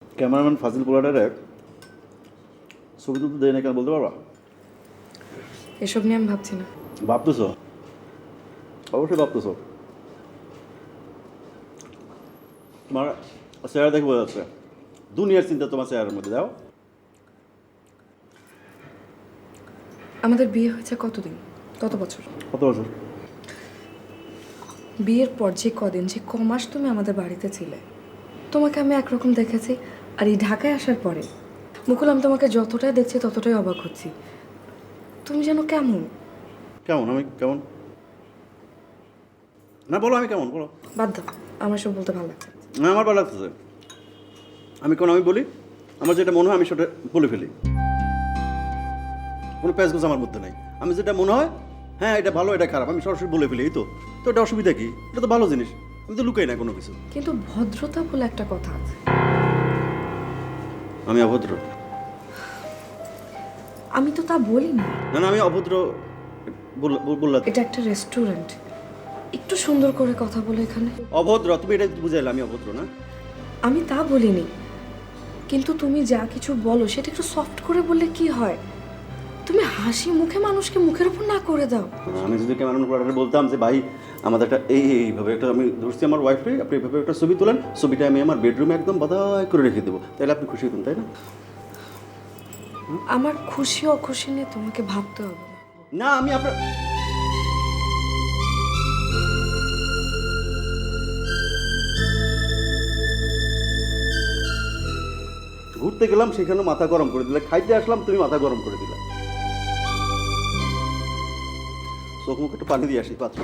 Cameraman ফাজিল পোলাটারে ছবি তুলতে দেয় না কেন বলতে পারবা? এসব নিয়ে আমি ভাবছি না। ভাবতেছ? অবশ্যই ভাবতেছ। তোমার চেহারা দেখে বোঝা যাচ্ছে দুনিয়ার চিন্তা তোমার চেহারার মধ্যে। দাও। আমাদের বিয়ে হয়েছে কতদিন, কত বছর? কত বছর? বিয়ের পর যে কদিন, যে কমাস তুমি আমাদের বাড়িতে ছিলে, তোমাকে আমি একরকম দেখেছি। আর এই ঢাকায় আসার পরে মুকুল, আমি তোমাকে যতটাই দেখছি ততটাই অবাক হচ্ছি। তুমি যেন কেমন। কেমন? আমি কেমন? না বলো, আমি কেমন বলো। বাদ দাও, আমার সব বলতে ভালো লাগছে। না, আমার ভালো লাগতেছে। আমি বলি, আমার যেটা মনে হয় আমি সেটা বলে ফেলি। কোনো প্যাচগোছ আমার মধ্যে নাই। আমি যেটা মনে হয়, হ্যাঁ এটা ভালো এটা খারাপ, আমি সরাসরি বলে ফেলি। এই তো তো এটা অসুবিধা কি? এটা তো ভালো জিনিস। আমি তো লুকাই না কোনো কিছু। কিন্তু ভদ্রতা বলে একটা কথা আছে। আমি অভদ্র? আমি তো তা বলিনি। না না, আমি অভদ্র বললাম। এটা একটা রেস্টুরেন্ট, একটু সুন্দর করে কথা বলে এখানে। অভদ্র? তুমি এটা বুঝাইলে আমি অভদ্র না? আমি তা বলিনি, কিন্তু তুমি যা কিছু বলো সেটা একটু সফট করে বললে কি হয়? তুমি হাসি মুখে মানুষকে মুখের উপর না করে দাও। আমি যদি ক্যামেরাম্যান বলতাম যে ভাই আমাদের একটা এইভাবে একটা, আমি ধরছি আমার ওয়াইফে, আপনি এইভাবে একটা ছবি তোলেন, ছবিটা আমি আমার বেডরুমে একদম বাধাই করে রেখে দেবো, তাহলে আপনি খুশি হতেন, তাই না? আমার খুশি অখুশি নিয়ে তোমাকে ভাবতে হবে না। না, আমি আপনার ঘুরতে গেলাম, সেখানে মাথা গরম করে দিলে, খাইতে আসলাম তুমি মাথা গরম করে দিলে। চোখ মুখে একটু পানি দিয়ে আসি পাত্র।